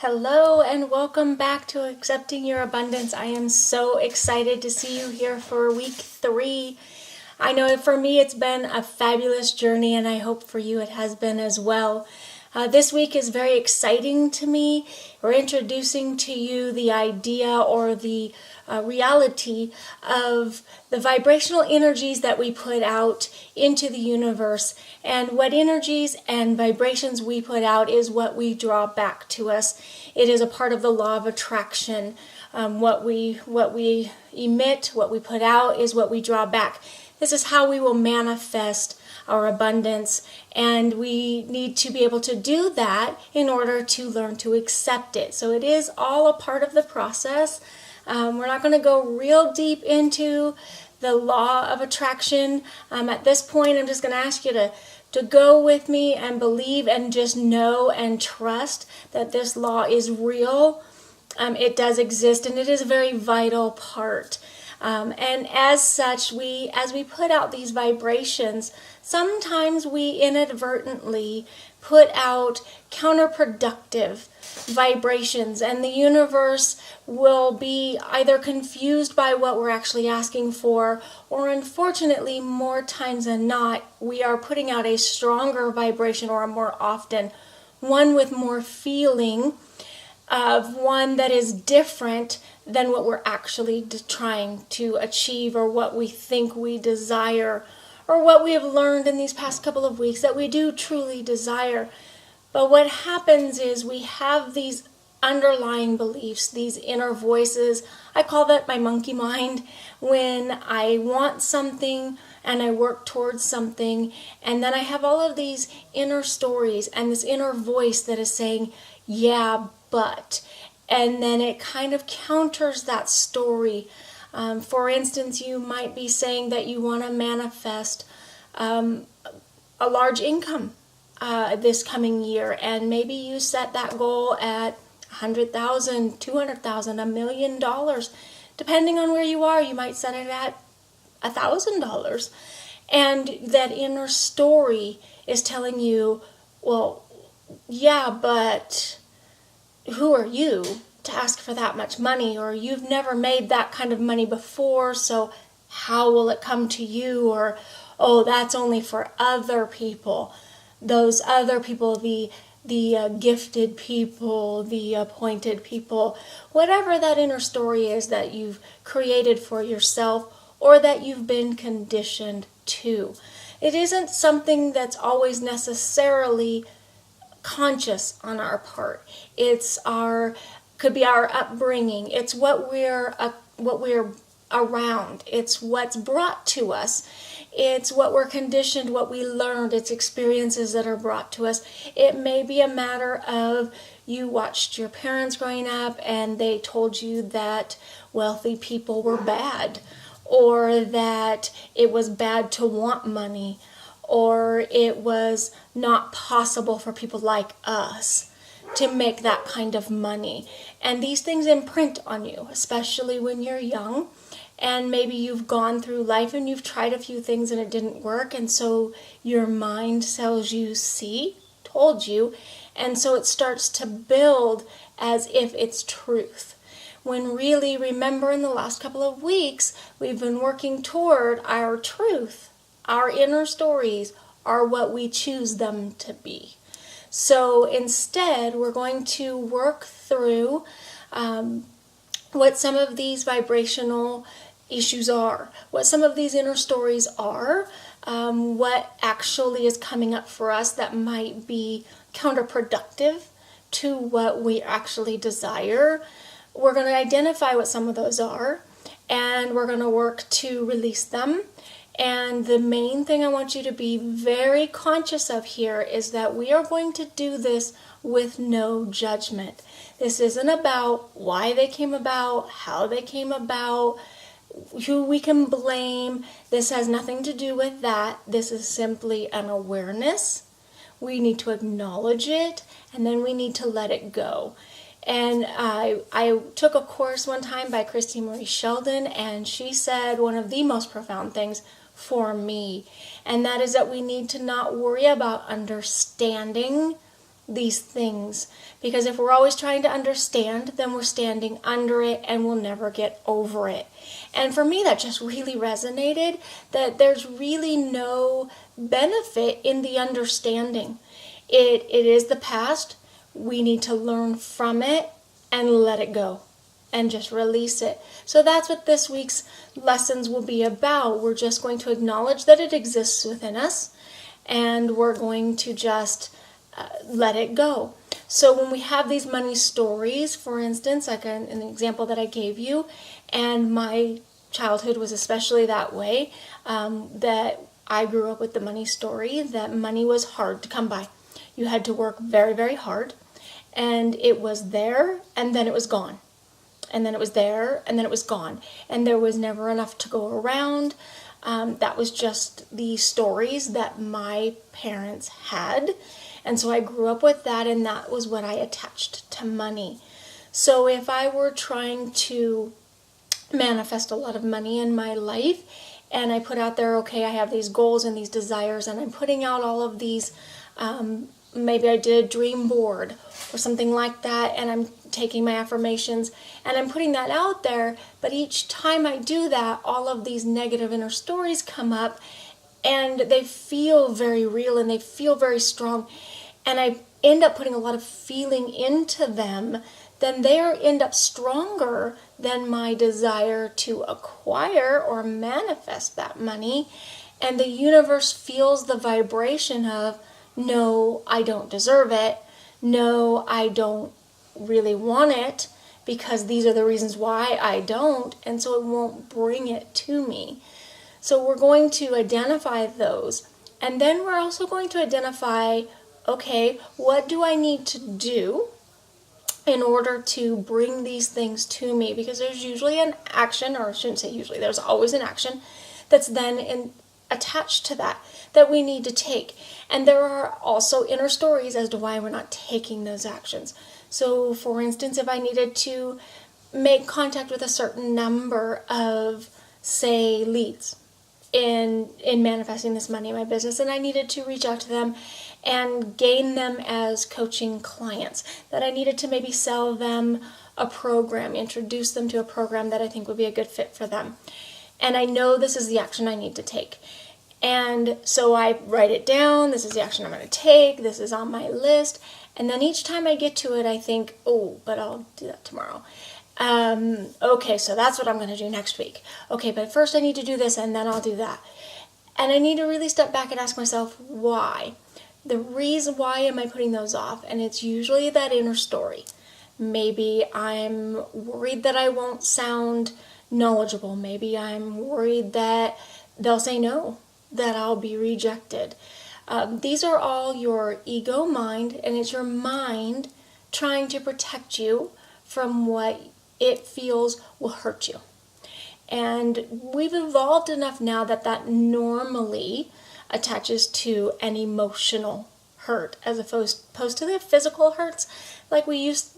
Hello and welcome back to Accepting Your Abundance. I am so excited to see you here for week 3. I know for me it's been a fabulous journey, and I hope for you it has been as well. This week is very exciting to me. We're introducing to you the idea or the reality of the vibrational energies that we put out into the universe, and what energies and vibrations we put out is what we draw back to us. It is a part of the law of attraction. What we emit, what we put out is what we draw back. This is how we will manifest our abundance, and we need to be able to do that in order to learn to accept it. So it is all a part of the process. We're not going to go real deep into the law of attraction. At this point, I'm just going to ask you to go with me and believe and just know and trust that this law is real. It does exist, and it is a very vital part. And as such, as we put out these vibrations, sometimes we inadvertently put out counterproductive vibrations, and the universe will be either confused by what we're actually asking for, or unfortunately, more times than not, we are putting out a stronger vibration, or more often, one with more feeling of one that is different than what we're actually trying to achieve, or what we think we desire, or what we have learned in these past couple of weeks that we do truly desire. But what happens is we have these underlying beliefs, these inner voices. I call that my monkey mind. When I want something and I work towards something, and then I have all of these inner stories and this inner voice that is saying, yeah, but, and then it kind of counters that story. For instance, you might be saying that you want to manifest a large income this coming year, and maybe you set that goal at $100,000, $200,000, $1 million. Depending on where you are, you might set it at $1,000. And that inner story is telling you, well, yeah, but who are you to ask for that much money? Or you've never made that kind of money before, so how will it come to you? Or, oh, that's only for other people. Those other people, the gifted people, the appointed people, whatever that inner story is that you've created for yourself or that you've been conditioned to. It isn't something that's always necessarily conscious on our part. Could be our upbringing. It's what we're around. It's what's brought to us. It's what we're conditioned, what we learned. It's experiences that are brought to us. It may be a matter of you watched your parents growing up and they told you that wealthy people were bad, or that it was bad to want money, or it was not possible for people like us to make that kind of money. And these things imprint on you, especially when you're young. And maybe you've gone through life and you've tried a few things and it didn't work. And so your mind tells you, see, told you. And so it starts to build as if it's truth. When really, remember, in the last couple of weeks, we've been working toward our truth. Our inner stories are what we choose them to be. So instead, we're going to work through what some of these vibrational issues are, what some of these inner stories are, what actually is coming up for us that might be counterproductive to what we actually desire. We're going to identify what some of those are, and we're going to work to release them. And the main thing I want you to be very conscious of here is that we are going to do this with no judgment. This isn't about why they came about, how they came about, who we can blame. This has nothing to do with that. This is simply an awareness. We need to acknowledge it, and then we need to let it go. And I took a course one time by Christy Marie Sheldon, and she said one of the most profound things for me, and that is that we need to not worry about understanding these things. Because if we're always trying to understand, then we're standing under it and we'll never get over it. And for me, that just really resonated, that there's really no benefit in the understanding. It is the past. We need to learn from it and let it go and just release it. So that's what this week's lessons will be about. We're just going to acknowledge that it exists within us, and we're going to just let it go. So when we have these money stories, for instance, like an example that I gave you, and my childhood was especially that way, that I grew up with the money story, that money was hard to come by. You had to work very, very hard, and it was there, and then it was gone. And then it was there, and then it was gone. And there was never enough to go around. That was just the stories that my parents had. And so I grew up with that, and that was what I attached to money. So if I were trying to manifest a lot of money in my life, and I put out there, okay, I have these goals and these desires, and I'm putting out all of these, maybe I did a dream board or something like that, and I'm taking my affirmations and I'm putting that out there, but each time I do that, all of these negative inner stories come up, and they feel very real and they feel very strong, and I end up putting a lot of feeling into them. Then they end up stronger than my desire to acquire or manifest that money, and the universe feels the vibration of, no, I don't deserve it. No, I don't really want it, because these are the reasons why I don't, and so it won't bring it to me. So we're going to identify those, and then we're also going to identify, okay, what do I need to do in order to bring these things to me? Because there's usually an action, or I shouldn't say usually, there's always an action that's then attached to that we need to take. And there are also inner stories as to why we're not taking those actions. So for instance, if I needed to make contact with a certain number of, say, leads in manifesting this money in my business, and I needed to reach out to them and gain them as coaching clients, that I needed to maybe sell them a program, introduce them to a program that I think would be a good fit for them. And I know this is the action I need to take. And so I write it down, this is the action I'm going to take, this is on my list, and then each time I get to it, I think, oh, but I'll do that tomorrow. Okay, so that's what I'm going to do next week. Okay, but first I need to do this, and then I'll do that. And I need to really step back and ask myself, why? The reason why am I putting those off? And it's usually that inner story. Maybe I'm worried that I won't sound knowledgeable. Maybe I'm worried that they'll say no, that I'll be rejected. These are all your ego mind, and it's your mind trying to protect you from what it feels will hurt you. And we've evolved enough now that normally attaches to an emotional hurt as opposed to the physical hurts like we used,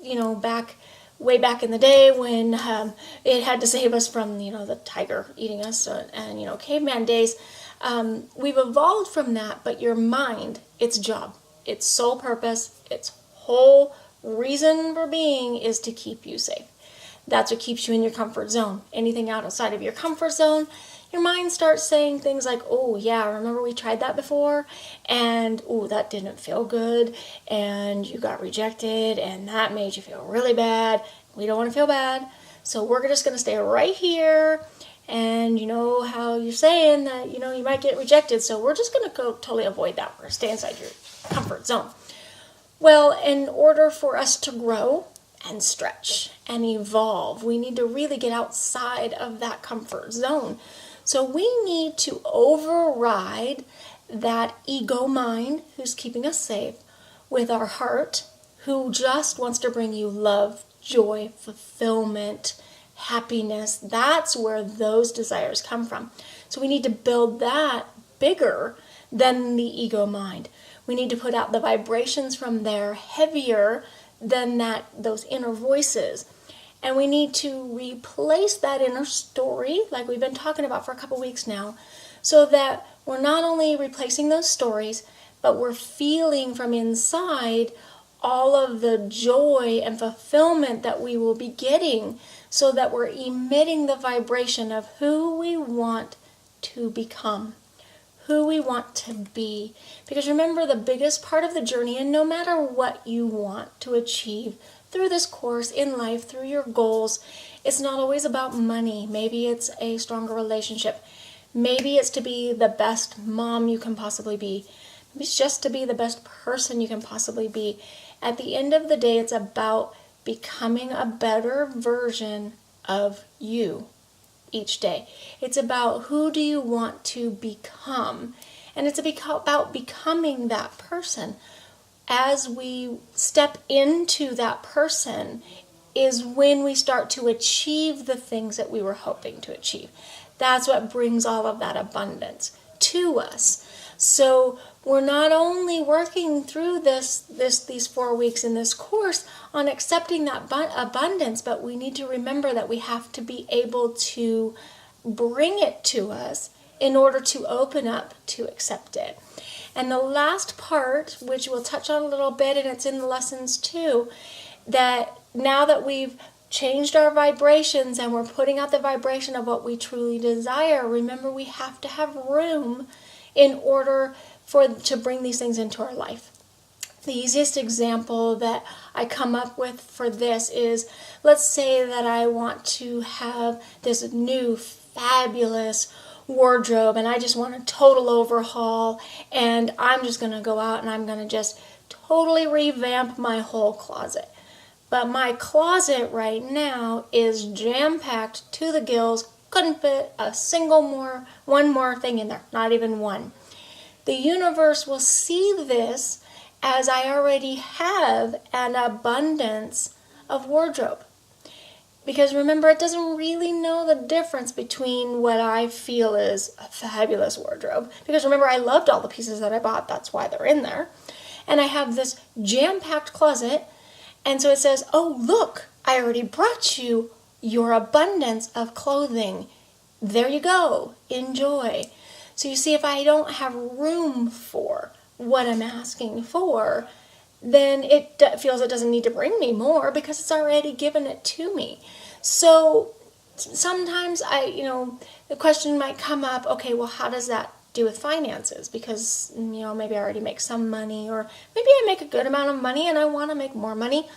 way back in the day when it had to save us from, the tiger eating us and caveman days. We've evolved from that, but your mind, its job, its sole purpose, its whole reason for being is to keep you safe. That's what keeps you in your comfort zone. Anything outside of your comfort zone, your mind starts saying things like, oh yeah, remember we tried that before, and oh, that didn't feel good, and you got rejected, and that made you feel really bad. We don't want to feel bad, so we're just going to stay right here. And you know how you're saying that, you might get rejected, so we're just going to go totally avoid that. We're going to stay inside your comfort zone. Well, in order for us to grow and stretch and evolve, we need to really get outside of that comfort zone. So we need to override that ego mind who's keeping us safe with our heart, who just wants to bring you love, joy, fulfillment, happiness. That's where those desires come from. So we need to build that bigger than the ego mind. We need to put out the vibrations from there heavier than those inner voices. And we need to replace that inner story, like we've been talking about for a couple weeks now, so that we're not only replacing those stories, but we're feeling from inside all of the joy and fulfillment that we will be getting, so that we're emitting the vibration of who we want to become, who we want to be. Because remember, the biggest part of the journey, and no matter what you want to achieve through this course, in life, through your goals, it's not always about money. Maybe it's a stronger relationship. Maybe it's to be the best mom you can possibly be. Maybe it's just to be the best person you can possibly be. At the end of the day, it's about becoming a better version of you each day. It's about who do you want to become. And it's about becoming that person. As we step into that person is when we start to achieve the things that we were hoping to achieve. That's what brings all of that abundance to us. So we're not only working through these 4 weeks in this course on accepting that abundance, but we need to remember that we have to be able to bring it to us in order to open up to accept it. And the last part, which we'll touch on a little bit, and it's in the lessons too, that now that we've changed our vibrations and we're putting out the vibration of what we truly desire, remember we have to have room in order to bring these things into our life. The easiest example that I come up with for this is, let's say that I want to have this new fabulous wardrobe and I just want a total overhaul, and I'm just going to go out and I'm going to just totally revamp my whole closet. But my closet right now is jam-packed to the gills, couldn't fit one more thing in there, not even one. The universe will see this as I already have an abundance of wardrobe. Because remember, it doesn't really know the difference between what I feel is a fabulous wardrobe. Because remember, I loved all the pieces that I bought, that's why they're in there. And I have this jam-packed closet, and so it says, oh look, I already brought you your abundance of clothing. There you go, enjoy. So you see, if I don't have room for what I'm asking for, then it feels it doesn't need to bring me more because it's already given it to me. So sometimes the question might come up, okay, well, how does that do with finances? Because, maybe I already make some money, or maybe I make a good amount of money and I want to make more money.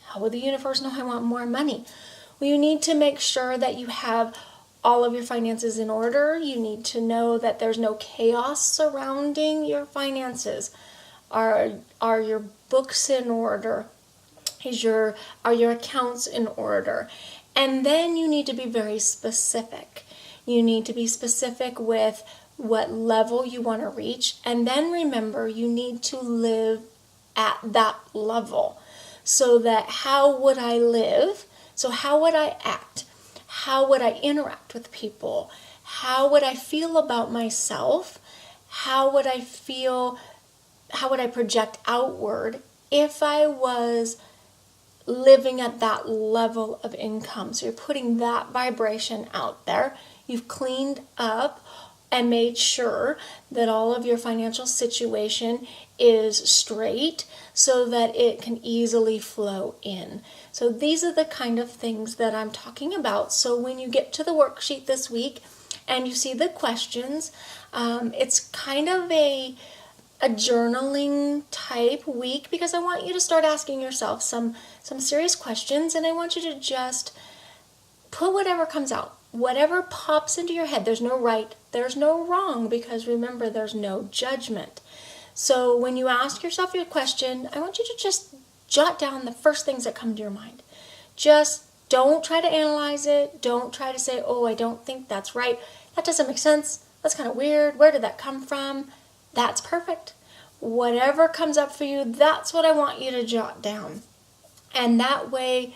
How would the universe know I want more money? Well, you need to make sure that you have all of your finances in order. You need to know that there's no chaos surrounding your finances. Are your books in order? Are your accounts in order? And then you need to be very specific. You need to be specific with what level you want to reach. And then remember, you need to live at that level. So that how would I live? So how would I act? How would I interact with people? How would I feel about myself? How would I project outward if I was living at that level of income? So you're putting that vibration out there. You've cleaned up and made sure that all of your financial situation is straight so that it can easily flow in. So these are the kind of things that I'm talking about. So when you get to the worksheet this week and you see the questions, it's kind of a journaling type week, because I want you to start asking yourself some serious questions, and I want you to just put whatever comes out, whatever pops into your head. There's no right, there's no wrong, because remember, there's no judgment. So when you ask yourself your question, I want you to just jot down the first things that come to your mind. Just don't try to analyze it. Don't try to say, oh, I don't think that's right. That doesn't make sense. That's kind of weird. Where did that come from? That's perfect. Whatever comes up for you, that's what I want you to jot down. And that way,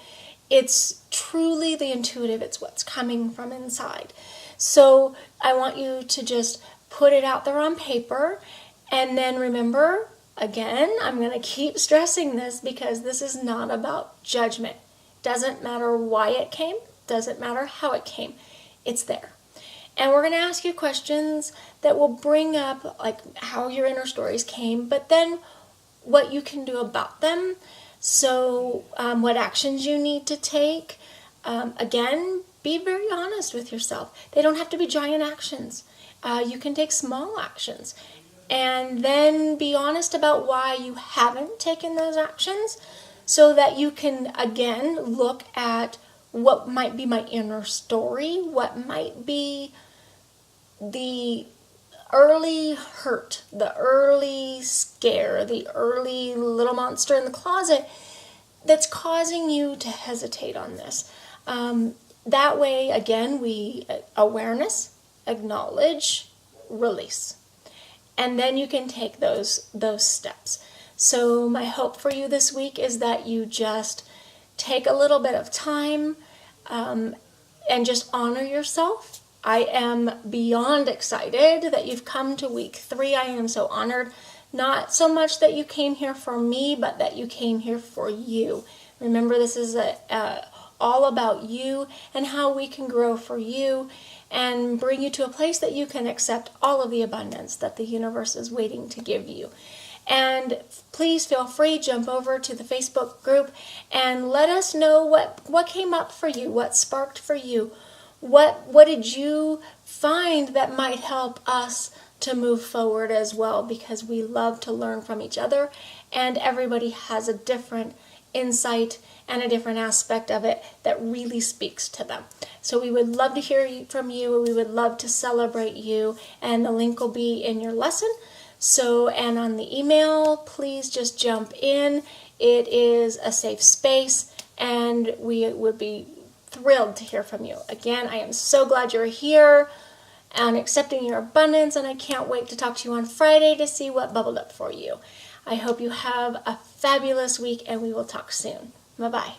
it's truly the intuitive. It's what's coming from inside. So I want you to just put it out there on paper. And then remember, again, I'm going to keep stressing this because this is not about judgment. Doesn't matter why it came. Doesn't matter how it came. It's there. And we're going to ask you questions that will bring up like how your inner stories came, but then what you can do about them. So what actions you need to take. Again, be very honest with yourself. They don't have to be giant actions. You can take small actions. And then be honest about why you haven't taken those actions so that you can, again, look at what might be my inner story, what might be the early hurt, the early scare, the early little monster in the closet that's causing you to hesitate on this. That way, again, we awareness, acknowledge, release. And then you can take those steps. So my hope for you this week is that you just take a little bit of time and just honor yourself. I am beyond excited that you've come to week 3. I am so honored. Not so much that you came here for me, but that you came here for you. Remember, this is all about you and how we can grow for you and bring you to a place that you can accept all of the abundance that the universe is waiting to give you. And please feel free, jump over to the Facebook group and let us know what came up for you, what sparked for you. What did you find that might help us to move forward as well? Because we love to learn from each other, and everybody has a different insight and a different aspect of it that really speaks to them. So we would love to hear from you. We would love to celebrate you, and the link will be in your lesson. So, and on the email, please just jump in. It is a safe space, and we would be thrilled to hear from you. Again, I am so glad you're here and accepting your abundance, and I can't wait to talk to you on Friday to see what bubbled up for you. I hope you have a fabulous week, and we will talk soon. Bye-bye.